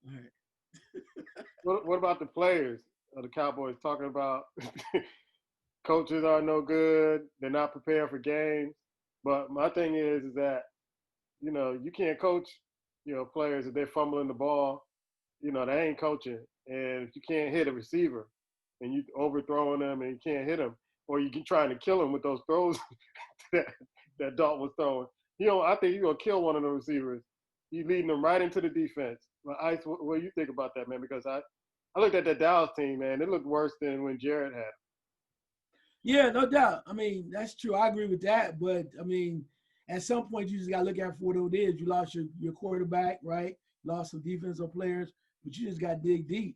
All right. What about the players of the Cowboys talking about coaches are no good, they're not prepared for games. But my thing is that, you can't coach, players if they're fumbling the ball. They ain't coaching. And if you can't hit a receiver and you overthrowing them and you can't hit them, or you can trying to kill them with those throws that, that Dalton was throwing, I think you're going to kill one of the receivers. You leading them right into the defense. But Ice, what do you think about that, man? Because I looked at that Dallas team, man. It looked worse than when Jared had. Yeah, no doubt. I mean, that's true. I agree with that. But I mean, at some point, you just got to look at for what it is. You lost your quarterback, right? Lost some defensive players, but you just got to dig deep.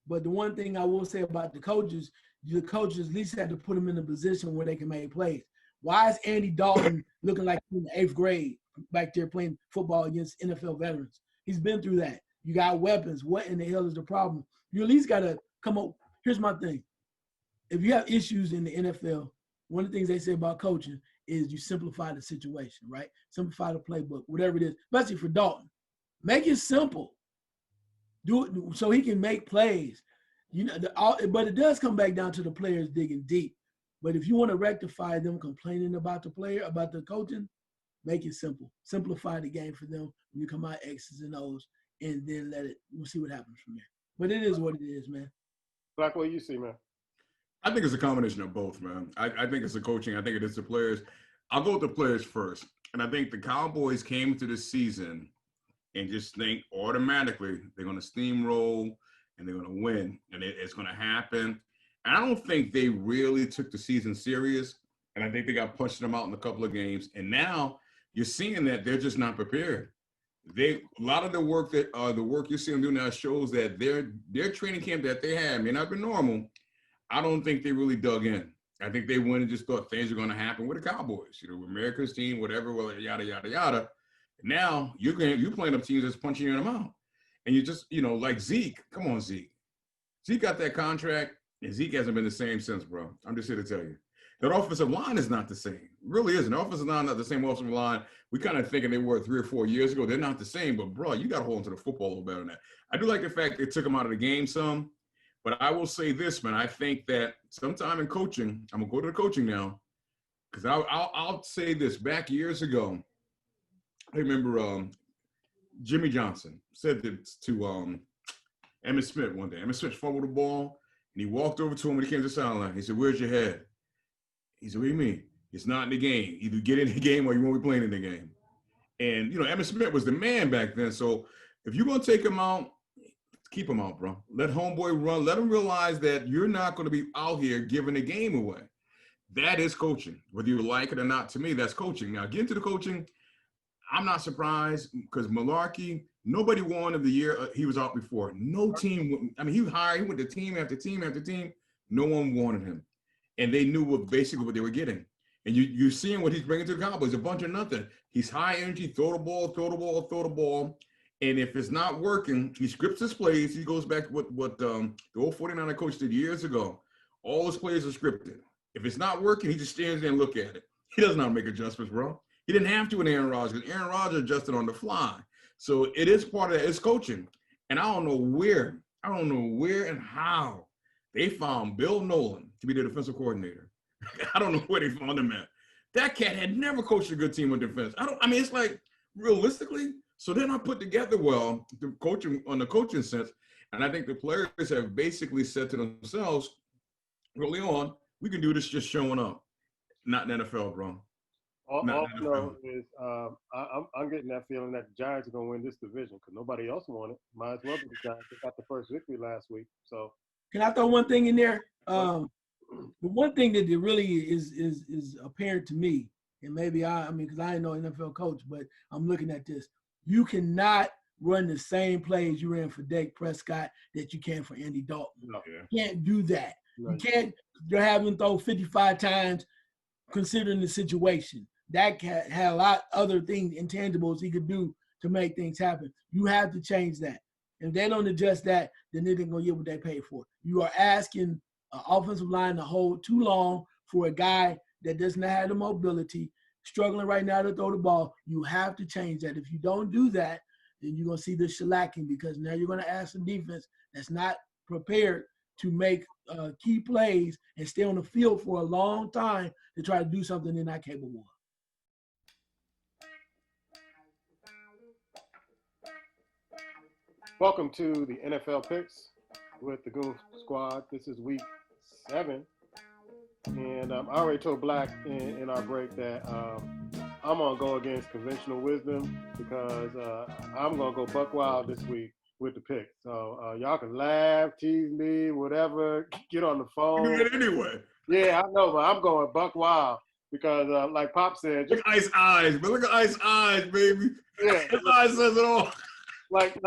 But the one thing I will say about the coaches at least had to put them in a position where they can make plays. Why is Andy Dalton looking like in the 8th grade back there playing football against NFL veterans? He's been through that. You got weapons. What in the hell is the problem? You at least got to come up. Here's my thing. If you have issues in the NFL, one of the things they say about coaching is you simplify the situation, right? Simplify the playbook, whatever it is, especially for Dalton. Make it simple. Do it so he can make plays. But it does come back down to the players digging deep. But if you want to rectify them complaining about the player, about the coaching, make it simple. Simplify the game for them when you come out X's and O's, and then we'll see what happens from there. But it is what it is, man. Black, what you see, man? I think it's a combination of both, man. I think it's the coaching. I think it is the players. I'll go with the players first. And I think the Cowboys came into this season and just think automatically they're going to steamroll and they're going to win. And it's going to happen. And I don't think they really took the season serious. And I think they got punched them out in a couple of games. And now you're seeing that they're just not prepared. A lot of the work you're seeing them do now shows that their training camp that they had may not have been normal. I don't think they really dug in. I think they went and just thought things are going to happen with the Cowboys, America's team, whatever, well, yada, yada, yada. Now you're playing up teams that's punching you in the mouth. And you just, like Zeke. Come on, Zeke. Zeke got that contract, and Zeke hasn't been the same since, bro. I'm just here to tell you. That offensive line is not the same. It really isn't. The offensive line not the same offensive line. We kind of thinking they were 3 or 4 years ago. They're not the same, but, bro, you got to hold on to the football a little better than that. I do like the fact they took him out of the game some. But I will say this, man. I think that sometime in coaching, I'm going to go to the coaching now, because I'll say this. Back years ago, I remember Jimmy Johnson said this to Emmitt Smith one day. Emmitt Smith fumbled the ball, and he walked over to him when he came to the sideline. He said, "Where's your head?" He said, "What do you mean? It's not in the game. Either get in the game or you won't be playing in the game." And, Emmitt Smith was the man back then. So if you're going to take him out, keep him out, bro. Let homeboy run. Let him realize that you're not going to be out here giving the game away. That is coaching. Whether you like it or not, to me, that's coaching. Now, get into the coaching. I'm not surprised because Malarkey, nobody wanted him the year he was out before. No team. I mean, he went to team after team after team. No one wanted him. And they knew basically what they were getting. And you're seeing what he's bringing to the Cowboys, a bunch of nothing. He's high energy, throw the ball, throw the ball, throw the ball. And if it's not working, he scripts his plays. He goes back to what the old 49er coach did years ago. All his plays are scripted. If it's not working, he just stands there and look at it. He does not make adjustments, bro. He didn't have to with Aaron Rodgers because Aaron Rodgers adjusted on the fly. So it is part of that. It's coaching. And I don't know where and how they found Bill Nolan to be the defensive coordinator. I don't know where they found him at. That cat had never coached a good team with defense. It's like realistically. So they're not put together well, the coaching sense. And I think the players have basically said to themselves early on, we can do this just showing up. Not in the NFL, bro. All I know is I'm getting that feeling that the Giants are going to win this division because nobody else won it. Might as well be the Giants. They got the first victory last week. So can I throw one thing in there? The one thing that really is apparent to me, and maybe because I ain't no NFL coach, but I'm looking at this. You cannot run the same plays you ran for Dak Prescott that you can for Andy Dalton. No. You can't do that. Right. You can't have him throw 55 times considering the situation. Dak had a lot other things, intangibles he could do to make things happen. You have to change that. If they don't adjust that, then they're going to get what they pay for. You are asking an offensive line to hold too long for a guy that doesn't have the mobility, struggling right now to throw the ball. You have to change that. If you don't do that, then you're going to see the shellacking because now you're going to ask some defense that's not prepared to make key plays and stay on the field for a long time to try to do something they're not capable of. Welcome to the NFL Picks with the Goon Squad. This is week 7. And I already told Black in our break that I'm going to go against conventional wisdom because I'm going to go buck wild this week with the pick. So y'all can laugh, tease me, whatever, get on the phone. You do it anyway. Yeah, I know, but I'm going buck wild because like Pop said. Look at Ice Eyes, but look at Ice Eyes, baby. Yeah. Ice Eyes says it all. Like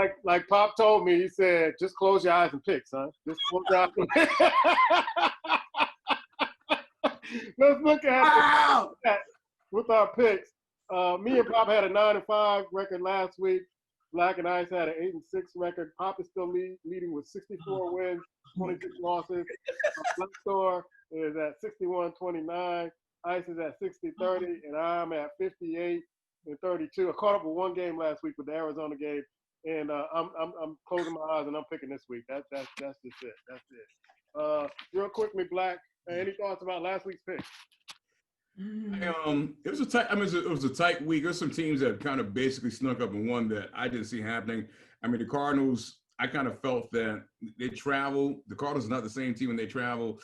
Pop told me, he said, just close your eyes and pick, son. Just close your eyes and pick. Let's look at with our picks. Me and Pop had a 9-5 record last week. Black and Ice had an 8-6 record. Pop is still leading with 64 wins, 26 losses. Black Store is at 61-29. Ice is at 60-30, and I'm at 58-32. I caught up with one game last week with the Arizona game, and I'm closing my eyes and I'm picking this week. That's just it. That's it. Real quickly, Black. Any thoughts about last week's pick? It was a tight. It was a tight week. There's some teams that kind of basically snuck up and won that I didn't see happening. I mean, the Cardinals. I kind of felt that they travel. The Cardinals are not the same team when they travel.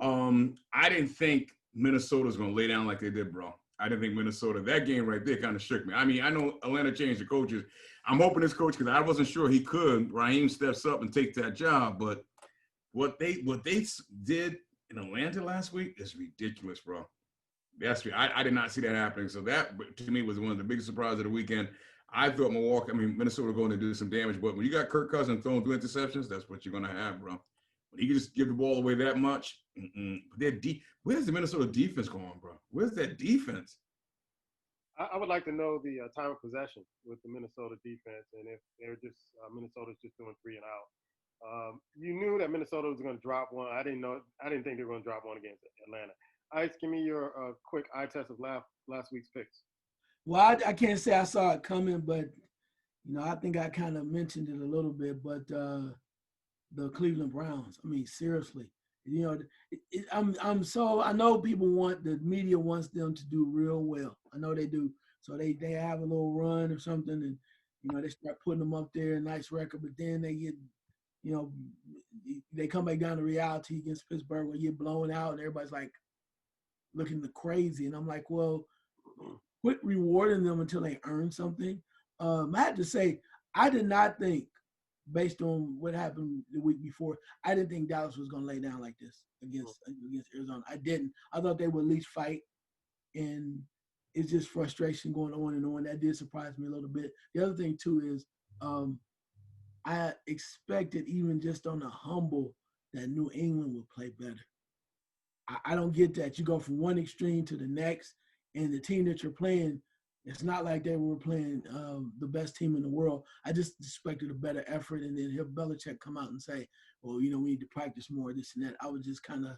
I didn't think Minnesota was going to lay down like they did, bro. I didn't think Minnesota. That game right there kind of shook me. I mean, I know Atlanta changed the coaches. I'm hoping this coach, because I wasn't sure he could. Raheem steps up and takes that job, but what they did in Atlanta last week is ridiculous, bro. I did not see that happening. So that, to me, was one of the biggest surprises of the weekend. I thought Minnesota going to do some damage. But when you got Kirk Cousins throwing 2 interceptions, that's what you're going to have, bro. When you can just give the ball away that much, where's the Minnesota defense going, bro? Where's that defense? I would like to know the time of possession with the Minnesota defense, and if they're just Minnesota's just doing 3 and out. You knew that Minnesota was going to drop one. I didn't think they were going to drop one against Atlanta. Ice, give me your quick eye test of last week's picks. Well, I can't say I saw it coming, but I think I kind of mentioned it a little bit. But the Cleveland Browns. I mean, seriously, I know the media wants them to do real well. I know they do. So they have a little run or something, and they start putting them up there, nice record. But then they get, they come back down to reality against Pittsburgh when you're blowing out, and everybody's like looking crazy. And I'm like, well, quit rewarding them until they earn something. I had to say, I did not think, based on what happened the week before, I didn't think Dallas was going to lay down like this against Arizona. I didn't. I thought they would at least fight, and it's just frustration going on and on. That did surprise me a little bit. The other thing, too, is I expected, even just on the humble, that New England would play better. I don't get that. You go from one extreme to the next, and the team that you're playing, it's not like they were playing the best team in the world. I just expected a better effort, and then hear Belichick come out and say, well, we need to practice more, this and that. I was just kind of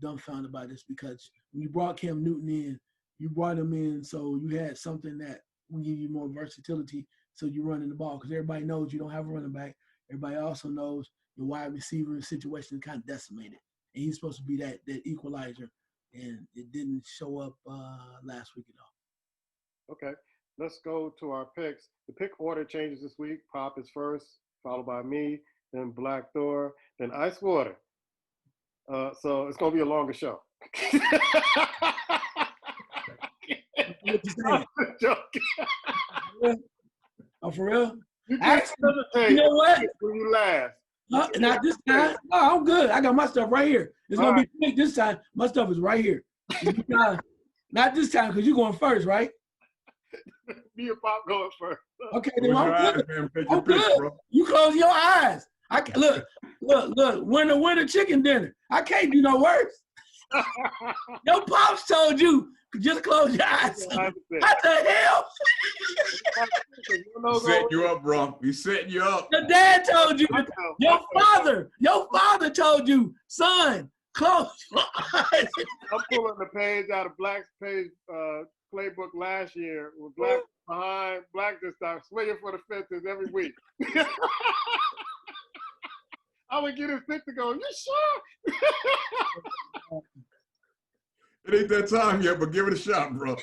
dumbfounded by this because when you brought Cam Newton in, you brought him in so you had something that will give you more versatility so you're running the ball, because everybody knows you don't have a running back. Everybody also knows the wide receiver situation is kind of decimated, and he's supposed to be that equalizer, and it didn't show up last week at all. Okay, let's go to our picks. The pick order changes this week. Pop is first, followed by me, then Black Thor, then Ice Water. So it's going to be a longer show. What you saying? Oh, for real? You know what? When you laugh. Not this time. No, I'm good. I got my stuff right here. It's going to be quick this time. My stuff is right here. Not this time, because you're going first, right? Me and Pop going first. Okay, then I'm good. I'm good. Bro. You close your eyes. Look. Winner chicken dinner. I can't do no worse. Your pops told you just close your eyes. What the hell? Setting you up, bro. He's setting you up. Your dad told you. Your father told you, son, close your eyes. I'm pulling the page out of Black's page playbook last year with Black behind. Black to start swinging for the fences every week. I would get his pick to go, you sure? It ain't that time yet, but give it a shot, bro.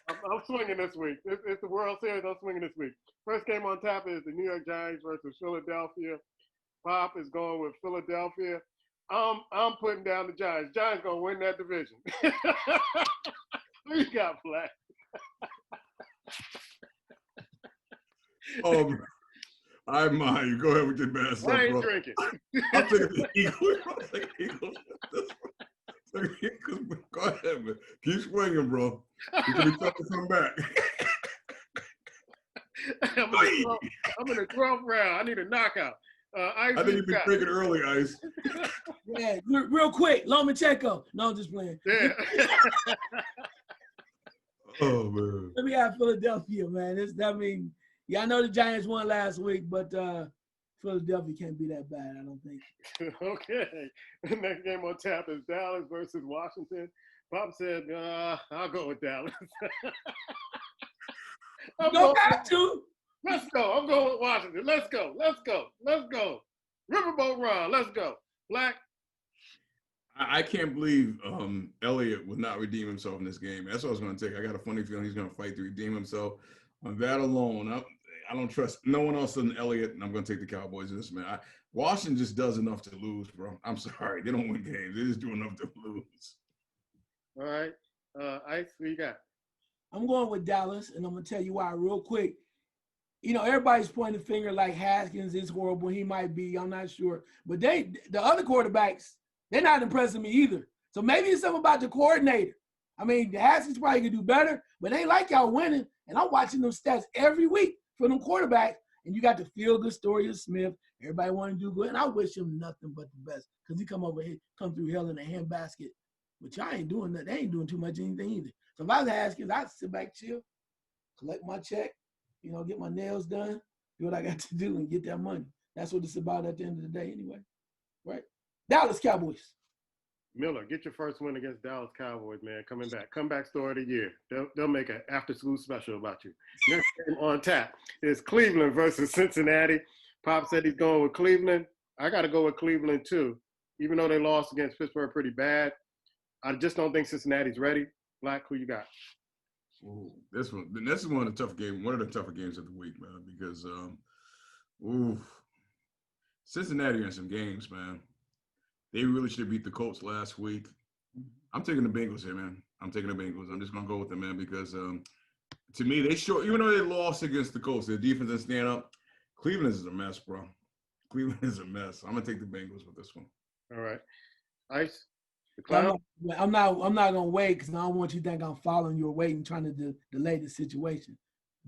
I'm swinging this week. It's the World Series. I'm swinging this week. First game on tap is the New York Giants versus Philadelphia. Pop is going with Philadelphia. I'm putting down the Giants. Giants gonna win that division. Who you got, Black? I mind you. Go ahead with your bad stuff, I ain't bro. drinking. I'll take the Eagles. I'll take the Eagles. Go ahead, man. Keep swinging, bro. It's gonna be tough to come back. I'm in the 12th round. I need a knockout. I think you've been drinking early, Ice. Yeah, real quick, Lomachenko. No, I'm just playing. Yeah. Oh man. Let me have Philadelphia, man. I know the Giants won last week, but Philadelphia can't be that bad, I don't think. Okay. The next game on tap is Dallas versus Washington. Pop said, I'll go with Dallas. Go back to. Let's go. I'm going with Washington. Let's go. Let's go. Let's go. Riverboat Ron. Let's go. Black. I can't believe Elliott would not redeem himself in this game. That's what I was going to take. I got a funny feeling he's going to fight to redeem himself. On that alone, I don't trust no one else than Elliott, and I'm going to take the Cowboys in this, man. Washington just does enough to lose, bro. I'm sorry. They don't win games. They just do enough to lose. All right. Ice, who you got? I'm going with Dallas, and I'm going to tell you why real quick. You know, everybody's pointing the finger like Haskins is horrible. He might be. I'm not sure. But the other quarterbacks, they're not impressing me either. So maybe it's something about the coordinator. I mean, Haskins probably could do better, but they ain't like y'all winning. And I'm watching them stats every week for them quarterbacks. And you got the feel-good story of Smith. Everybody want to do good. And I wish him nothing but the best because he come through hell in a handbasket. But y'all ain't doing that. They ain't doing too much anything either. So if I was Haskins, I'd sit back, chill, collect my check, get my nails done, do what I got to do, and get that money. That's what it's about at the end of the day anyway, right? Dallas Cowboys. Miller, get your first win against Dallas Cowboys, man. Coming back. Comeback story of the year. They'll make an after-school special about you. Next game on tap is Cleveland versus Cincinnati. Pop said he's going with Cleveland. I got to go with Cleveland, too. Even though they lost against Pittsburgh pretty bad, I just don't think Cincinnati's ready. Black, who you got? Ooh, this is one of the tougher games of the week, man, because Cincinnati in some games, man. They really should have beat the Colts last week. I'm taking the Bengals here, man. I'm taking the Bengals. I'm just gonna go with them, man, because to me, even though they lost against the Colts, their defense didn't stand up. Cleveland is a mess, bro. Cleveland is a mess. I'm gonna take the Bengals with this one. All right. Ice? The Clown? I'm not gonna wait because I don't want you to think I'm following your weight and trying to delay the situation.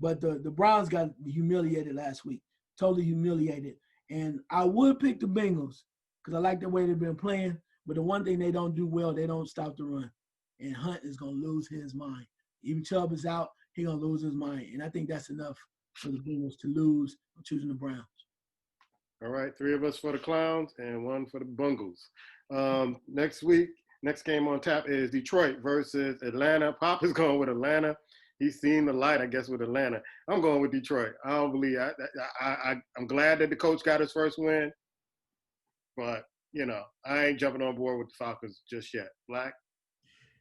But the Browns got humiliated last week, totally humiliated. And I would pick the Bengals because I like the way they've been playing. But the one thing they don't do well, they don't stop the run. And Hunt is gonna lose his mind. Even Chubb is out, he's gonna lose his mind. And I think that's enough for the Bengals to lose. I'm choosing the Browns. All right, 3 of us for the Clowns and 1 for the Bungles. Next game on tap is Detroit versus Atlanta. Pop is going with Atlanta. He's seen the light, I guess, with Atlanta. I'm going with Detroit. I don't believe I'm glad that the coach got his first win, but I ain't jumping on board with the Falcons just yet. Black.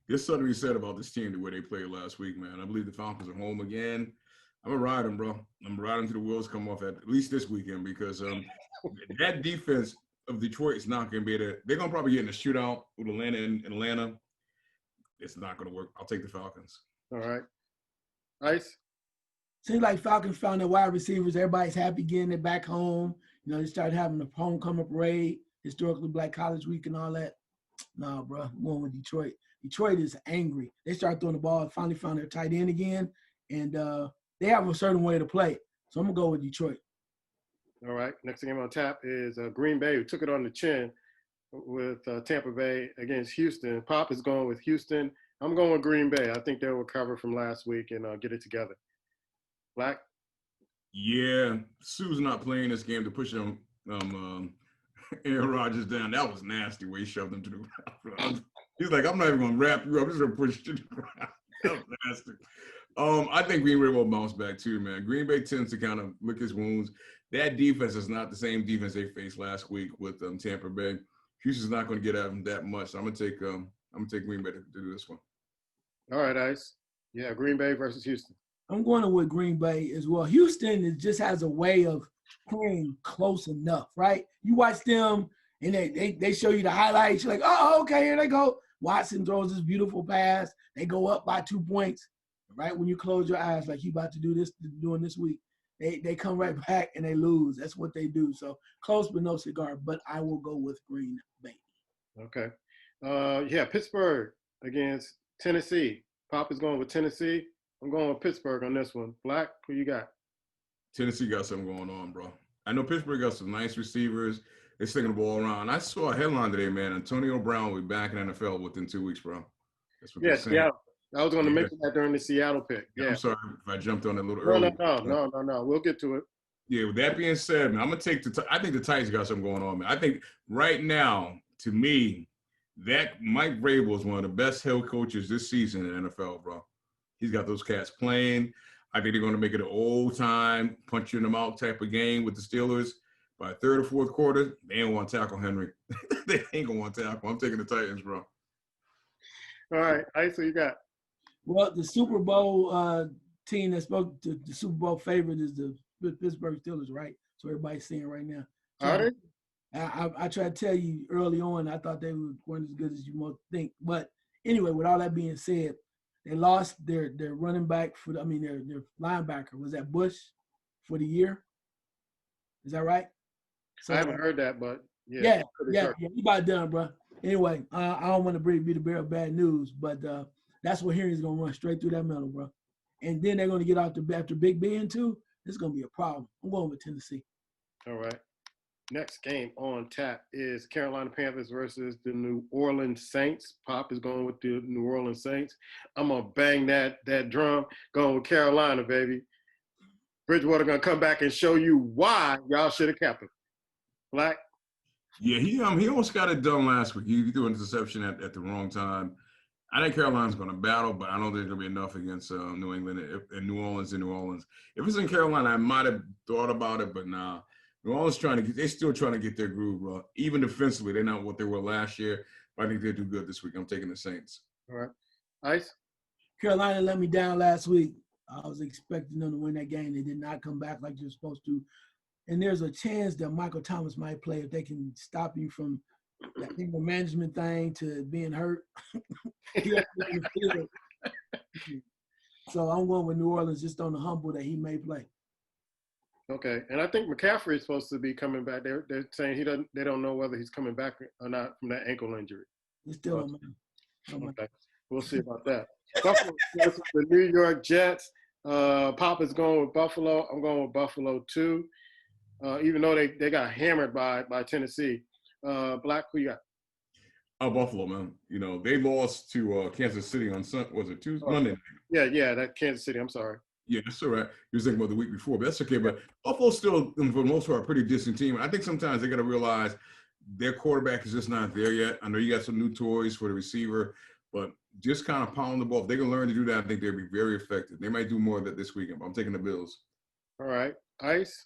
There's something to be said about this team the way they played last week, man. I believe the Falcons are home again. I'm gonna ride them, bro. I'm gonna ride them to the wheels come off at least this weekend because that defense of Detroit is not going to be able to – they're going to probably get in a shootout with Atlanta and Atlanta. It's not going to work. I'll take the Falcons. All right. Ice? Seems like Falcons found their wide receivers. Everybody's happy getting it back home. They started having the homecoming parade, historically Black College Week and all that. Nah, bro, I'm going with Detroit. Detroit is angry. They started throwing the ball, finally found their tight end again, and they have a certain way to play. So I'm going to go with Detroit. All right. Next game on tap is Green Bay, who took it on the chin with Tampa Bay against Houston. Pop is going with Houston. I'm going with Green Bay. I think they'll recover from last week and get it together. Black? Yeah. Sue's not playing this game to push him, Aaron Rodgers down. That was nasty where he shoved him to the ground. He's like, I'm not even going to wrap you up. I'm just going to push you to the ground. That was nasty. I think Green Bay will bounce back too, man. Green Bay tends to kind of lick his wounds. That defense is not the same defense they faced last week with Tampa Bay. Houston's not going to get at them that much. So I'm gonna take Green Bay to do this one. All right, Ice. Yeah, Green Bay versus Houston. I'm going with Green Bay as well. Houston just has a way of playing close enough, right? You watch them and they show you the highlights. You're like, oh, okay, here they go. Watson throws this beautiful pass. They go up by 2 points. Right when you close your eyes, like you about to do this, doing this week, they come right back and they lose. That's what they do. So close but no cigar. But I will go with Green Bay. Okay. Yeah, Pittsburgh against Tennessee. Pop is going with Tennessee. I'm going with Pittsburgh on this one. Black, who you got? Tennessee got something going on, bro. I know Pittsburgh got some nice receivers. They're slinging the ball around. I saw a headline today, man. Antonio Brown will be back in NFL within 2 weeks, bro. That's what they're saying. Yeah. I was going to mention that during the Seattle pick. Yeah. I'm sorry if I jumped on it a little early. No. We'll get to it. Yeah, with that being said, man, I'm going to take I think the Titans got something going on, man. I think right now, to me, that Mike Vrabel is one of the best head coaches this season in the NFL, bro. He's got those cats playing. I think they're going to make it an old time, punch you in the mouth type of game with the Steelers. By third or fourth quarter, they ain't want to tackle Henry. They ain't going to want to tackle. I'm taking the Titans, bro. All right. Ice, who you got? Well, the Super Bowl team that spoke to the Super Bowl favorite is the Pittsburgh Steelers, right? So everybody's seeing right now. So Are they? I tried to tell you early on, I thought they weren't as good as you might think. But anyway, with all that being said, they lost their running back their linebacker. Was that Bush for the year? Is that right? So, I haven't heard that, but yeah, you about done, bro. Anyway, I don't want to be the bearer of bad news, but that's what Henry's gonna run straight through that middle, bro. And then they're gonna get out after Big Ben too. It's gonna be a problem. I'm going with Tennessee. All right. Next game on tap is Carolina Panthers versus the New Orleans Saints. Pop is going with the New Orleans Saints. I'm gonna bang that drum. Going with Carolina, baby. Bridgewater gonna come back and show you why y'all should have kept him. Black. Yeah, he almost got it done last week. He threw an interception at the wrong time. I think Carolina's going to battle, but I don't think there's going to be enough against New England and New Orleans. If it's in Carolina, I might have thought about it, but nah. New Orleans they're still trying to get their groove, bro. Even defensively, they're not what they were last year, but I think they'll do good this week. I'm taking the Saints. All right. Ice? Carolina let me down last week. I was expecting them to win that game. They did not come back like they're supposed to. And there's a chance that Michael Thomas might play if they can stop you from that management thing to being hurt. So I'm going with New Orleans just on the humble that he may play. Okay, and I think McCaffrey is supposed to be coming back. They're saying they don't know whether he's coming back or not from that ankle injury. It's still a man. Okay, we'll see about that. Buffalo versus the New York Jets. Pop is going with Buffalo. I'm going with Buffalo too. Even though they got hammered by Tennessee. Black, who you got? Buffalo, man. You know, they lost to Kansas City on Monday? Yeah, that Kansas City. I'm sorry. Yeah, that's all right. You were thinking about the week before, but that's okay. But Buffalo's still, for the most part, a pretty decent team. I think sometimes they got to realize their quarterback is just not there yet. I know you got some new toys for the receiver, but just kind of pound the ball. If they can learn to do that, I think they'll be very effective. They might do more of that this weekend, but I'm taking the Bills. All right. Ice?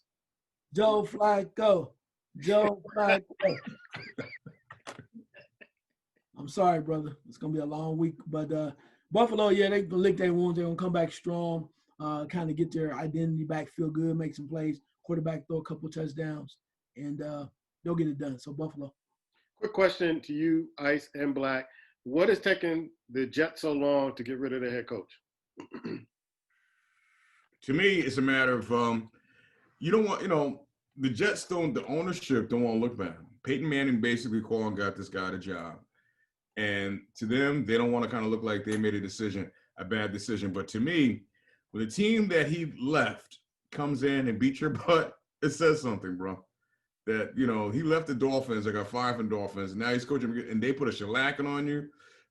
Joe Flacco. I'm sorry, brother. It's going to be a long week. But Buffalo, yeah, they're going to lick their wounds. They're going to come back strong, kind of get their identity back, feel good, make some plays, quarterback throw a couple touchdowns, and they'll get it done. So Buffalo. Quick question to you, Ice and Black. What is taking the Jets so long to get rid of their head coach? To me, it's a matter of you don't want, the Jets the ownership don't want to look bad. Peyton Manning basically called and got this guy the job. And to them, they don't want to kind of look like they made a bad decision. But to me, when the team that he left comes in and beats your butt, it says something, bro. That, he left the Dolphins. I got fired from Dolphins. And now he's coaching, and they put a shellacking on you.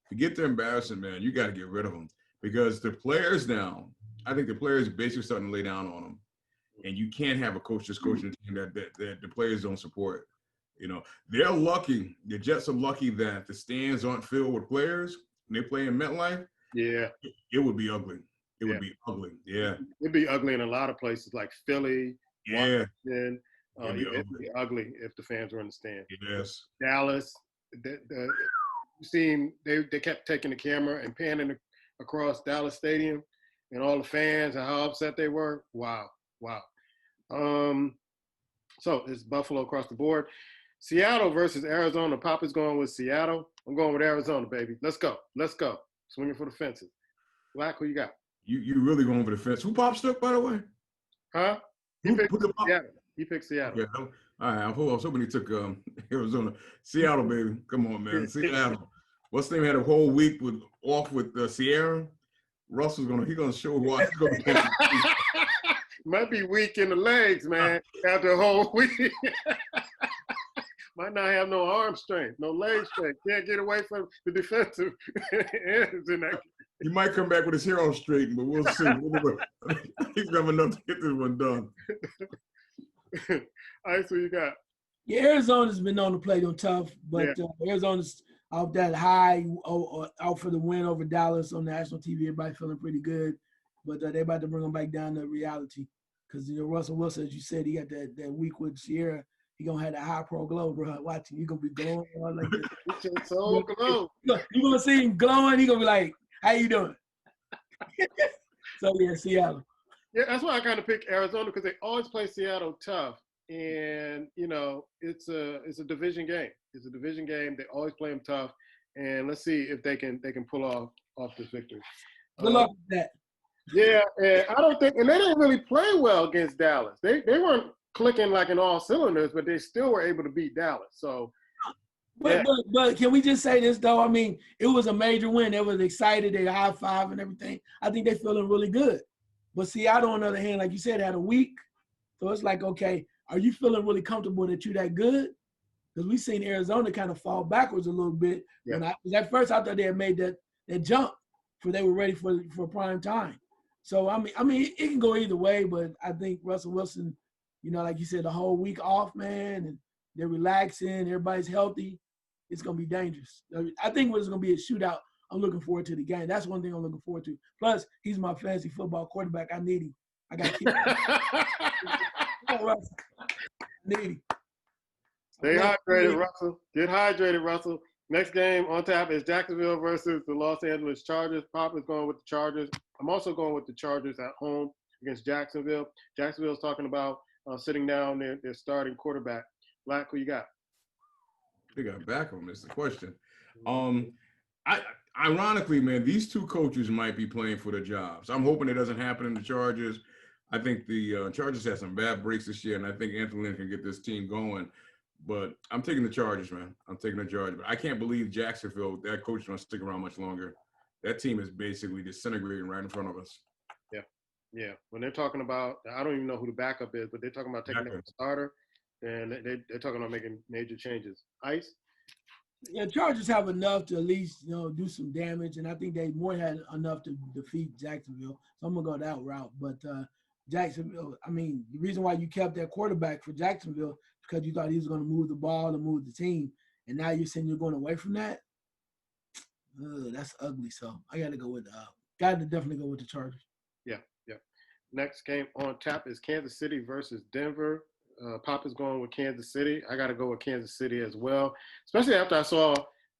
Forget the embarrassment, man. You got to get rid of them. Because the players now, I think the players basically starting to lay down on them. And you can't have a coach just coaching a team that the players don't support. They're lucky. The Jets are lucky that the stands aren't filled with players when they play in MetLife. Yeah. It would be ugly. it would be ugly. Yeah. It'd be ugly in a lot of places like Philly, Yeah. Washington. It'd be It'd ugly. be ugly if the fans were in the stand. Yes. Dallas, you seen they kept taking the camera and panning across Dallas Stadium and all the fans and how upset they were. Wow. So it's Buffalo across the board. Seattle versus Arizona. Papa's going with Seattle. I'm going with Arizona, baby. Let's go. Swinging for the fences. Black, who you got? You really going for the fence. Who Pop stuck, by the way? Huh? He picked Seattle. He picked Seattle. Yeah. All right. I was hoping he took Arizona. Seattle, baby. Come on, man. Seattle. What's the name had a whole week off with Sierra? Russell's gonna show why he's gonna Might be weak in the legs, man, after a whole week. Might not have no arm strength, no leg strength. Can't get away from the defensive ends in that. He might come back with his hair all straightened, but we'll see. He's gonna have enough to get this one done. All right, so you got. Yeah, Arizona's been known to play them tough, but Arizona's off that high, out for the win over Dallas on national TV. Everybody feeling pretty good, but they're about to bring them back down to reality. Because Russell Wilson, as you said, he got that week with Sierra. He gonna have that high pro glow, bro. Watching, you gonna be glowing like this. So glow. You gonna see him glowing. He gonna be like, "How you doing?" So yeah, Seattle. Yeah, that's why I kind of picked Arizona because they always play Seattle tough, and it's a division game. It's a division game. They always play them tough, and let's see if they can pull off this victory. Good luck with that. Yeah, and I don't think, and they didn't really play well against Dallas. They weren't clicking like in all cylinders, but they still were able to beat Dallas. So, but can we just say this though? I mean, it was a major win. They was excited. They high five and everything. I think they feeling really good. But Seattle, on the other hand, like you said, had a week. So it's like, okay, are you feeling really comfortable that you're that good? Because we've seen Arizona kind of fall backwards a little bit. Yeah. When at first I thought they had made that jump for they were ready for prime time. So I mean, it can go either way, but I think Russell Wilson, like you said, the whole week off, man, and they're relaxing, everybody's healthy. It's gonna be dangerous. I think it's gonna be a shootout. I'm looking forward to the game. That's one thing I'm looking forward to. Plus, he's my fantasy football quarterback. I need him. I got to keep him. Need him. Stay hydrated, Russell. Get hydrated, Russell. Next game on tap is Jacksonville versus the Los Angeles Chargers. Pop is going with the Chargers. I'm also going with the Chargers at home against Jacksonville. Jacksonville's talking about sitting down their starting quarterback. Black, who you got? They got back on this. The question. Ironically, man, these two coaches might be playing for the jobs. I'm hoping it doesn't happen in the Chargers. I think the Chargers had some bad breaks this year, and I think Anthony Lynn can get this team going. But I'm taking the Chargers, man. I'm taking the Chargers. But I can't believe Jacksonville, that coach, don't stick around much longer. That team is basically disintegrating right in front of us. Yeah. When they're talking about, I don't even know who the backup is, but they're talking about taking the starter, and they're talking about making major changes. Ice? Yeah, Chargers have enough to at least, do some damage, and I think they more had enough to defeat Jacksonville. So I'm going to go that route. But Jacksonville, I mean, the reason why you kept that quarterback for Jacksonville because you thought he was going to move the ball and move the team, and now you're saying you're going away from that? That's ugly. So I got to go with definitely go with the Chargers. Yeah. Next game on tap is Kansas City versus Denver. Pop is going with Kansas City. I got to go with Kansas City as well, especially after I saw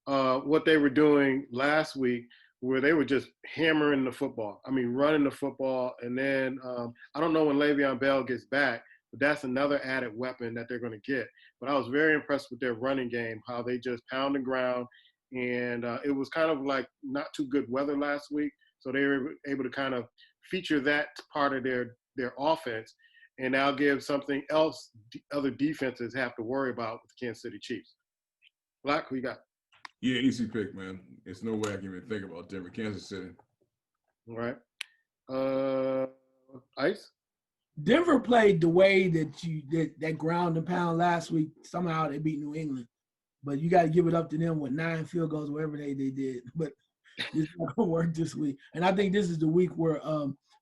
what they were doing last week where they were just hammering the football. I mean, running the football. And then I don't know when Le'Veon Bell gets back, but that's another added weapon that they're going to get. But I was very impressed with their running game, how they just pound the ground. And it was kind of like not too good weather last week. So they were able to kind of feature that part of their offense and now give something else other defenses have to worry about with the Kansas City Chiefs. Black, who you got? Yeah, easy pick, man. It's no way I can even think about Denver, Kansas City. All right. Ice? Denver played the way that ground and pound last week. Somehow they beat New England. But you got to give it up to them with 9 field goals, whatever they did. But it's not going to work this week. And I think this is the week where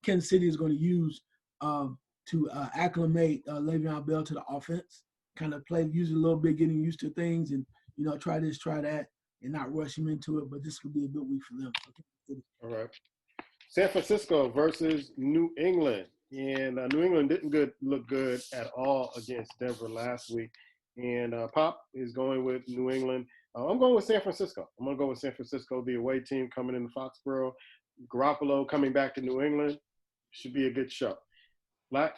Kansas City is going to use to acclimate Le'Veon Bell to the offense, kind of use it a little bit, getting used to things and, try this, try that, and not rush him into it. But this could be a good week for them. All right. San Francisco versus New England. And New England didn't look good at all against Denver last week. And Pop is going with New England. I'm going with San Francisco. I'm going to go with San Francisco, the away team coming into Foxborough. Garoppolo coming back to New England. Should be a good show. Black?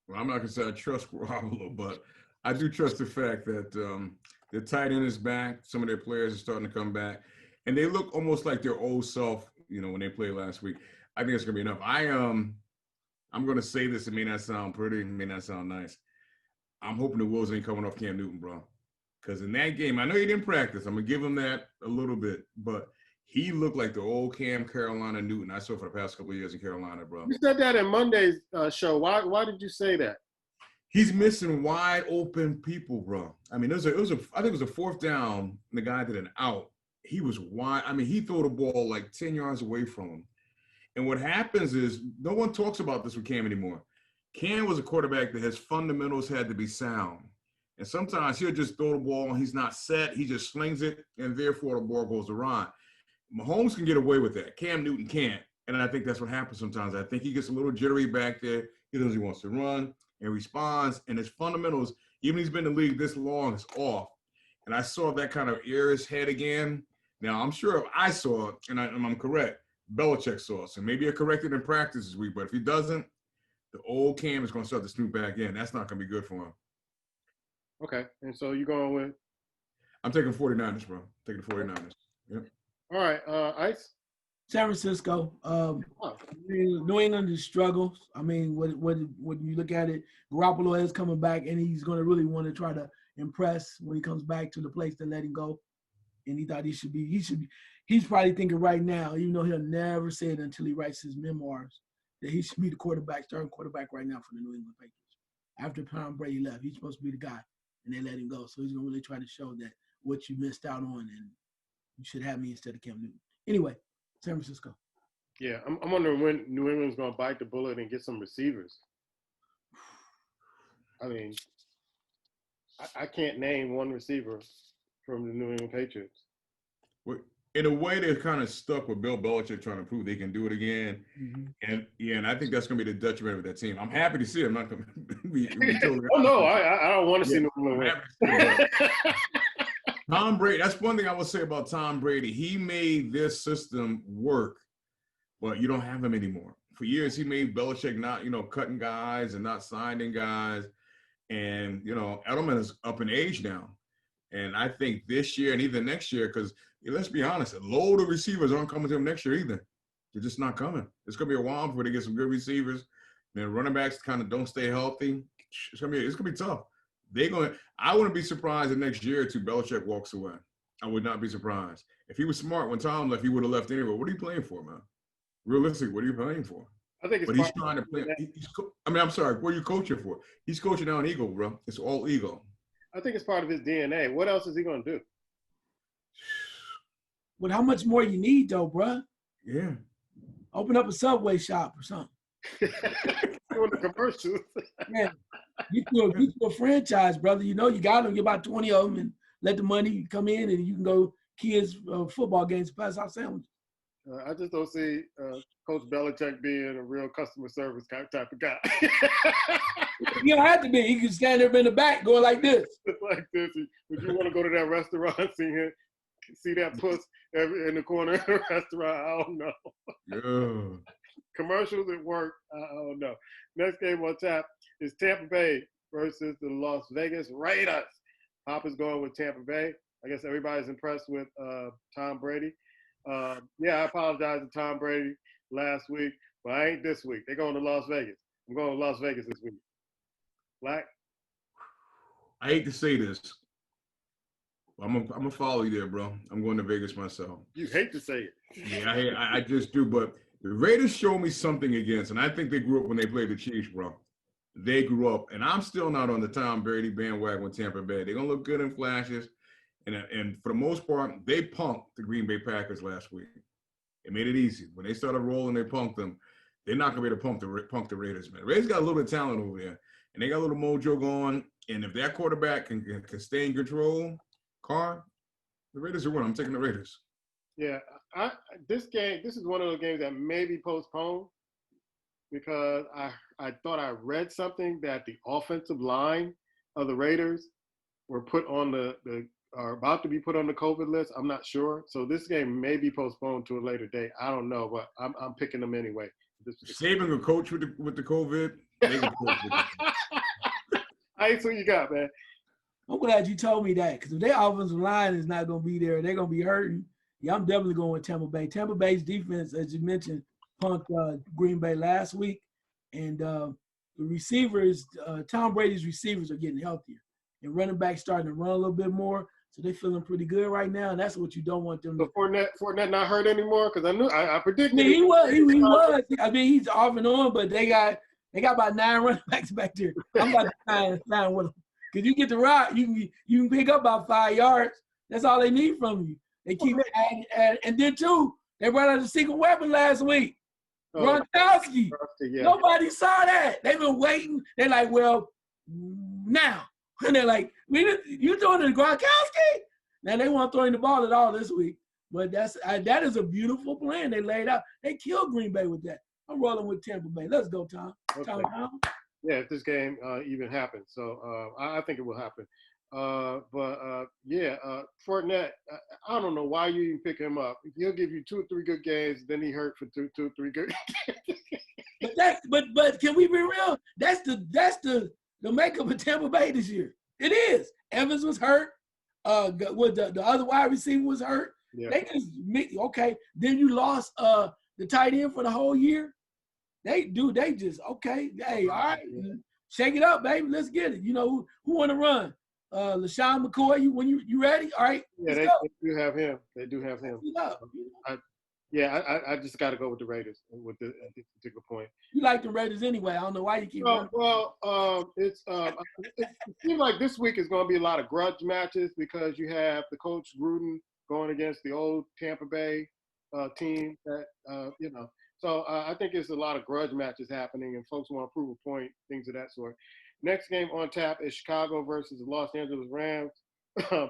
Well, I'm not going to say I trust Garoppolo, but I do trust the fact that their tight end is back. Some of their players are starting to come back. And they look almost like their old self, when they played last week. I think it's going to be enough. I'm going to say this. It may not sound pretty. It may not sound nice. I'm hoping the Wolves ain't coming off Cam Newton, bro. Because in that game, I know he didn't practice. I'm going to give him that a little bit. But he looked like the old Carolina Newton I saw for the past couple of years in Carolina, bro. You said that in Monday's show. Why did you say that? He's missing wide open people, bro. I mean, I think it was a fourth down, and the guy did an out. He was wide. I mean, he threw the ball like 10 yards away from him. And what happens is no one talks about this with Cam anymore. Cam was a quarterback that his fundamentals had to be sound. And sometimes he'll just throw the ball and he's not set. He just slings it, and therefore the ball goes awry. Mahomes can get away with that. Cam Newton can't. And I think that's what happens sometimes. I think he gets a little jittery back there. He knows he wants to run and responds. And his fundamentals, even he's been in the league this long, is off. And I saw that kind of ear his head again. Now, I'm sure if I saw it, and I'm correct, Belichick saw it. So maybe he'll correct it in practice this week. But if he doesn't, the old Cam is going to start to snoop back in. That's not going to be good for him. Okay. And so you're going with? I'm taking 49ers, bro. Taking the 49ers. Yep. All right. Ice? San Francisco. New England struggles. I mean, when you look at it, Garoppolo is coming back, and he's going to really want to try to impress when he comes back to the place that let him go. And he thought he's probably thinking right now, even though he'll never say it until he writes his memoirs, that he should be the starting quarterback right now for the New England Patriots. After Tom Brady left, he's supposed to be the guy, and they let him go. So he's going to really try to show that what you missed out on, and you should have me instead of Cam Newton. Anyway, San Francisco. Yeah, I'm wondering when New England's going to bite the bullet and get some receivers. I mean, I can't name one receiver from the New England Patriots. Well, in a way, they're kind of stuck with Bill Belichick trying to prove they can do it again. Mm-hmm. And I think that's going to be the detriment of that team. I'm happy to see it. I'm not going to be totally Oh, no, I don't want to see New England win. Tom Brady, that's one thing I would say about Tom Brady. He made this system work, but you don't have him anymore. For years, he made Belichick not, cutting guys and not signing guys. And, Edelman is up in age now. And I think this year and even next year, because let's be honest, a load of receivers aren't coming to him next year either. They're just not coming. It's going to be a while before they get some good receivers. Then running backs kind of don't stay healthy. It's going to be tough. I wouldn't be surprised if next year or two Belichick walks away. I would not be surprised. If he was smart when Tom left, he would have left anyway. What are you playing for, man? Realistically, what are you playing for? I think he's trying to play. I'm sorry. What are you coaching for? He's coaching on ego, bro. It's all ego. I think it's part of his DNA. What else is he going to do? But how much more you need, though, bro? Yeah. Open up a Subway shop or something. Doing the commercials. Yeah. You do a franchise, brother. You got them. Get about 20 of them and let the money come in, and you can go kids' football games, pass out sandwiches. I just don't see Coach Belichick being a real customer service type of guy. You don't have to be. He can stand there in the back going like this. Like this. If you want to go to that restaurant, see that puss in the corner of the restaurant, I don't know. Yeah. Commercials at work, I don't know. Next game on tap is Tampa Bay versus the Las Vegas Raiders. Hop is going with Tampa Bay. I guess everybody's impressed with Tom Brady. I apologize to Tom Brady last week, but I ain't this week. They're going to Las Vegas. I'm going to Las Vegas this week. Black? I hate to say this. I'm gonna follow you there, bro. I'm going to Vegas myself. You hate to say it. Yeah, I just do. But the Raiders show me something against, and I think they grew up when they played the Chiefs, bro. They grew up, and I'm still not on the Tom Brady bandwagon with Tampa Bay. They're gonna look good in flashes, and for the most part, they punked the Green Bay Packers last week. It made it easy. When they started rolling, they punked them. They're not gonna be able to punk the Raiders, man. Raiders got a little bit of talent over there, and they got a little mojo going. And if that quarterback can stay in control, the Raiders are winning. I'm taking the Raiders. Yeah, this is one of those games that may be postponed because I thought I read something that the offensive line of the Raiders were put on the are about to be put on the COVID list. I'm not sure, so this game may be postponed to a later date. I don't know, but I'm picking them anyway. Saving a coach with the COVID. They can coach with it. Ice, who you got, man? I'm glad you told me that because if their offensive line is not going to be there, they're going to be hurting. Yeah, I'm definitely going with Tampa Bay. Tampa Bay's defense, as you mentioned, punked Green Bay last week. And the receivers, Tom Brady's receivers are getting healthier. And running back starting to run a little bit more. So they're feeling pretty good right now. And that's what you don't want them to do. Fournette not hurt anymore? Because I predicted I mean, he was. I mean, he's off and on, but they got about 9 running backs back there. I'm about to sign with them. Because you get the rock, you can pick up about 5 yards. That's all they need from you. They keep adding. And then, too, they brought out a secret weapon last week. Gronkowski. Yeah. Nobody saw that. They've been waiting. They're like, well, now. And they're like, you throwing it to Gronkowski? Now, they weren't throwing the ball at all this week. But that is a beautiful plan they laid out. They killed Green Bay with that. I'm rolling with Tampa Bay. Let's go, Tom. Okay. Tom. Yeah, if this game even happens. So I think it will happen. Fournette, I don't know why you even pick him up. He'll give you 2 or 3 good games, then he hurt for 2 or 3 good games. but can we be real? That's the makeup of Tampa Bay this year. It is. Evans was hurt. With the other wide receiver was hurt. Yeah. They just okay. Then you lost the tight end for the whole year. They just okay. Hey, all right, shake it up, baby. Let's get it. You know who want to run? LaShawn McCoy. You ready? All right. Yeah, they do have him. They do have him. I just got to go with the Raiders with this particular point. You like the Raiders anyway. I don't know why you keep. It seems like this week is going to be a lot of grudge matches because you have the coach Gruden going against the old Tampa Bay team that So I think there's a lot of grudge matches happening, and folks want to prove a point, things of that sort. Next game on tap is Chicago versus the Los Angeles Rams.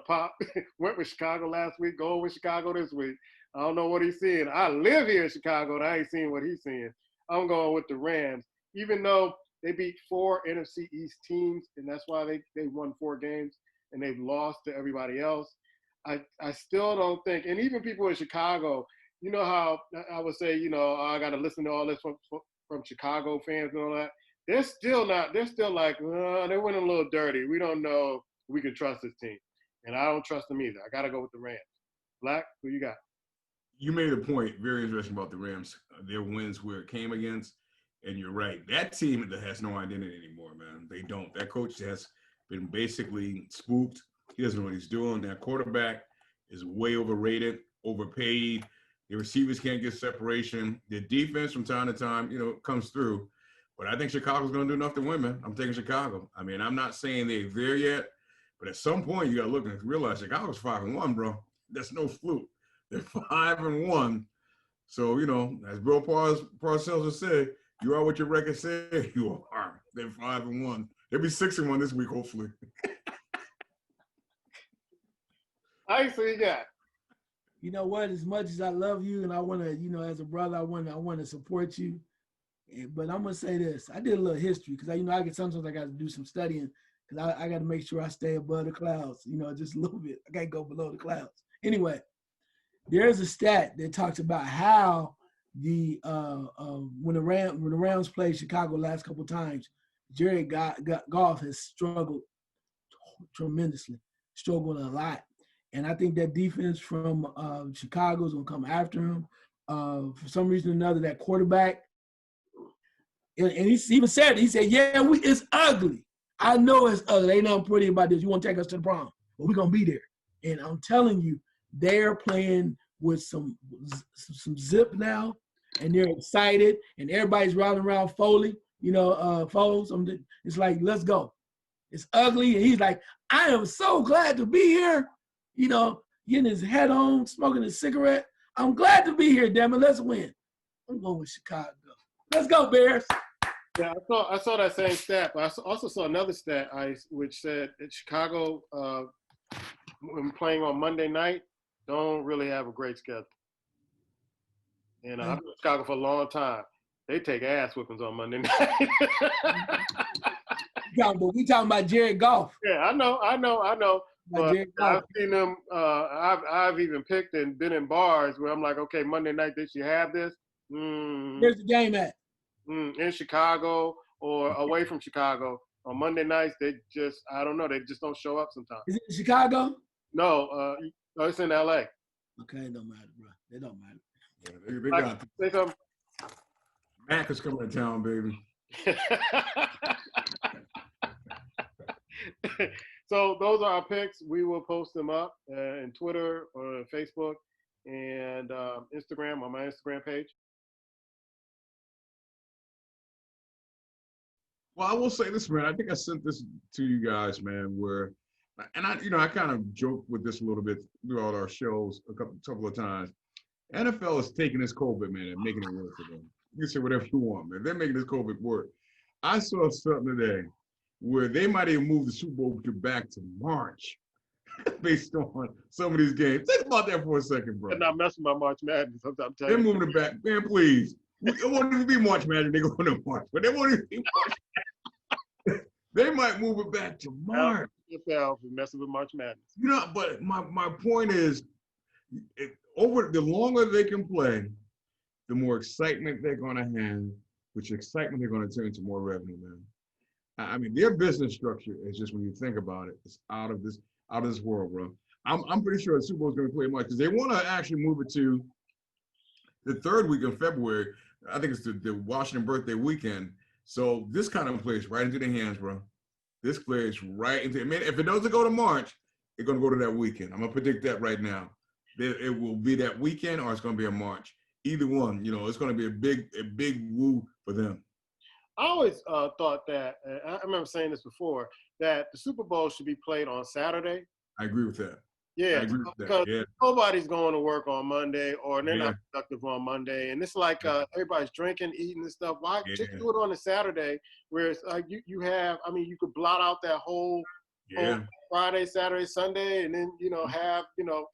Pop went with Chicago last week, going with Chicago this week. I don't know what he's seeing. I live here in Chicago, and I ain't seeing what he's seeing. I'm going with the Rams, even though they beat 4 NFC East teams, and that's why they won 4 games, and they've lost to everybody else. I still don't think, and even people in Chicago, you know how I would say, I got to listen to all this from Chicago fans and all that. They're still like, they went a little dirty. We don't know if we can trust this team. And I don't trust them either. I got to go with the Rams. Black, who you got? You made a point very interesting about the Rams. Their wins where it came against. And you're right. That team that has no identity anymore, man. They don't. That coach has been basically spooked. He doesn't know what he's doing. That quarterback is way overrated, overpaid. The receivers can't get separation. The defense from time to time, comes through. But I think Chicago's going to do enough to win, man. I'm taking Chicago. I mean, I'm not saying they're there yet, but at some point you got to look and realize Chicago's 5-1, bro. That's no fluke. They're 5-1. So, as Bill Parcells would say, you are what your record says you are. They're 5-1. They'll be 6-1 this week, hopefully. I see you got. You know what? As much as I love you and I want to, as a brother, I want to support you. But I'm gonna say this: I did a little history because sometimes I got to do some studying because I got to make sure I stay above the clouds. Just a little bit. I can't go below the clouds. Anyway, there's a stat that talks about how the when the Rams played Chicago last couple of times, Jared Goff has struggled tremendously, struggled a lot. And I think that defense from Chicago is going to come after him. For some reason or another, that quarterback, and he even said it. He said, yeah, it's ugly. I know it's ugly. Ain't nothing pretty about this. You want to take us to the prom, but we're going to be there. And I'm telling you, they're playing with some zip now, and they're excited, and everybody's riding around Foley, Foles. It's like, let's go. It's ugly. And he's like, I am so glad to be here. Getting his head on, smoking his cigarette. I'm glad to be here, damn it. Let's win. I'm going with Chicago. Let's go, Bears. Yeah, I saw that same stat, but I also saw another stat, which said that Chicago, when playing on Monday night, don't really have a great schedule. And I've been in Chicago for a long time. They take ass whippings on Monday night. But we talking about Jared Goff. Yeah, I know. But I've seen them. I've even picked and been in bars where I'm like, okay, Monday night they should have this. Where's the game at? In Chicago or away from Chicago. On Monday nights, they just, I don't know, they just don't show up sometimes. Is it in Chicago? No, it's in L.A. Okay, it don't matter, bro. It don't matter. Yeah, they got say something. Mac is coming to town, baby. So those are our picks. We will post them up in Twitter or Facebook and Instagram on my Instagram page. Well, I will say this, man. I think I sent this to you guys, man, and I kind of joked with this a little bit throughout our shows a couple of times. NFL is taking this COVID, man, and making it work for them. You can say whatever you want, man. They're making this COVID work. I saw something today where they might even move the Super Bowl back to March based on some of these games. Think about that for a second, bro. They're not messing with March Madness. They're moving it back. Man, please. It won't even be March Madness. They're going to March. But they won't even be March. They might move it back to March. NFL is messing with March Madness. But my point is, over the longer they can play, the more excitement they're going to have, which excitement they're going to turn into more revenue, man. I mean, their business structure is just, when you think about it, it's out of this world, bro. I'm pretty sure the Super Bowl is going to play March because they want to actually move it to the third week of February. I think it's the Washington birthday weekend. So this kind of plays right into their hands, bro. This plays right into. I mean, if it doesn't go to March, it's going to go to that weekend. I'm going to predict that right now. It will be that weekend, or it's going to be a March. Either one, it's going to be a big woo for them. I always thought that, I remember saying this before, that the Super Bowl should be played on Saturday. I agree with that. Yeah, I agree with because that. Yeah. nobody's going to work on Monday, or they're not productive on Monday. And it's like everybody's drinking, eating and stuff. Why just do it on a Saturday where it's like you have, I mean, you could blot out that whole Friday, Saturday, Sunday, and then, have,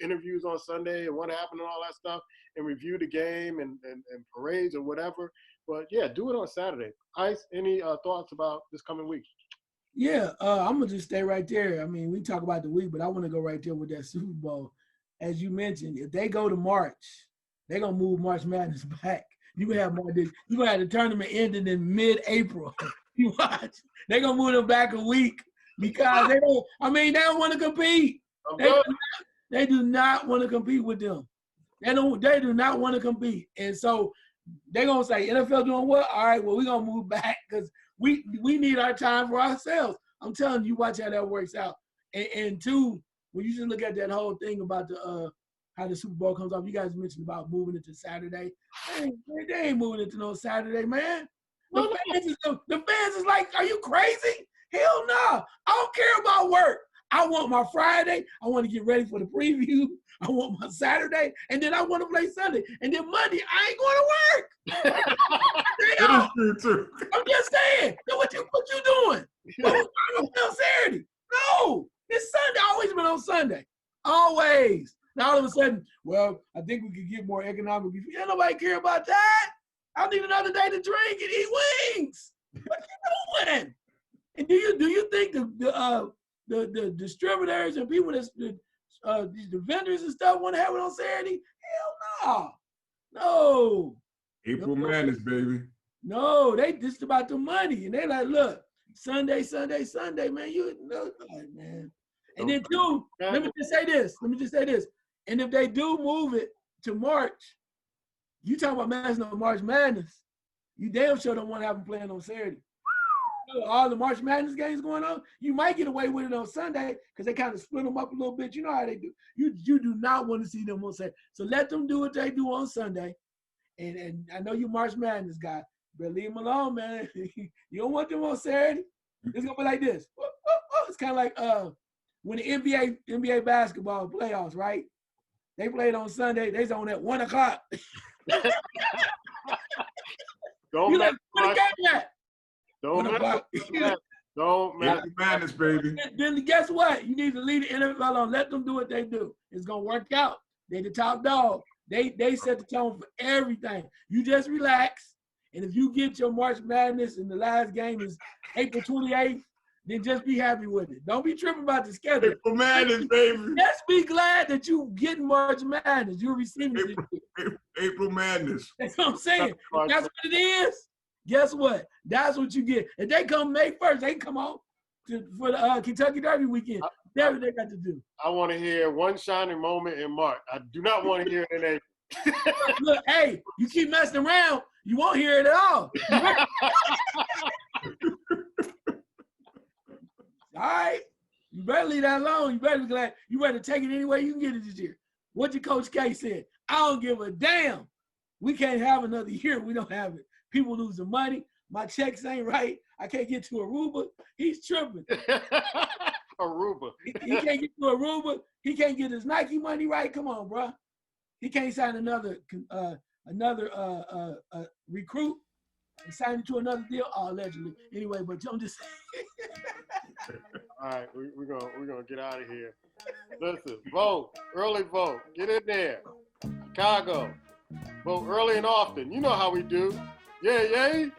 interviews on Sunday and what happened and all that stuff, and review the game and parades or whatever. But, yeah, do it on Saturday. Ice, any thoughts about this coming week? Yeah, I'm going to just stay right there. I mean, we talk about the week, but I want to go right there with that Super Bowl. As you mentioned, if they go to March, they're going to move March Madness back. You're going to have the tournament ending in mid-April. You watch. They're going to move them back a week because they don't want to compete. They do not want to compete with them. They do not want to compete. And so they're going to say, NFL doing what? All right, well, we're going to move back because we need our time for ourselves. I'm telling you, watch how that works out. And two, when you just look at that whole thing about the how the Super Bowl comes off, you guys mentioned about moving it to Saturday. They ain't moving it to no Saturday, man. The fans is like, are you crazy? Hell no. I don't care about work. I want my Friday. I want to get ready for the preview. I want my Saturday. And then I want to play Sunday. And then Monday, I ain't going to work. That is true, too. I'm just saying. So what you doing? What was on Saturday? No. It's Sunday. Always been on Sunday. Always. Now all of a sudden, well, I think we could get more economic. Ain't nobody care about that. I need another day to drink and eat wings. What you doing? And do you think the distributors and people the vendors and stuff want to have it on Saturday? Hell no. No. April Madness, baby. No, they just about the money. And they like, look, Sunday, man. Man. And then two, let me just say this. And if they do move it to March, you talking about messing up March Madness, you damn sure don't want to have them playing on Saturday. All the March Madness games going on, you might get away with it on Sunday because they kind of split them up a little bit. You know how they do. You do not want to see them on Saturday. So let them do what they do on Sunday. And I know you March Madness guy, but leave them alone, man. You don't want them on Saturday. It's going to be like this. It's kind of like when the NBA basketball playoffs, right? They played on Sunday. They's on at 1 o'clock. Don't you like, where the game at? Don't Madness, baby. Then guess what? You need to leave the NFL on. Let them do what they do. It's gonna work out. They the top dog. They set the tone for everything. You just relax. And if you get your March Madness and the last game is April 28th, then just be happy with it. Don't be tripping about the schedule. April Madness, baby. Just be glad that you getting March Madness. You're receiving it. April Madness. That's what I'm saying. If that's what it is. Guess what? That's what you get. If they come May 1st, they come on for the Kentucky Derby weekend. That's what they got to do. I want to hear one shining moment in March. I do not want to hear it in April. Look, hey, you keep messing around, you won't hear it at all. All right? You better leave that alone. You better be glad. You better take it any way you can get it this year. What your Coach K said, I don't give a damn. We can't have another year. We don't have it. People losing money. My checks ain't right. I can't get to Aruba. He's tripping. Aruba. He can't get to Aruba. He can't get his Nike money right. Come on, bro. He can't sign another recruit and sign him to another deal. Oh, allegedly. Anyway, but I'm just saying. All right, we're gonna get out of here. Listen, vote, early vote. Get in there. Chicago. Vote early and often. You know how we do. Yay, yay.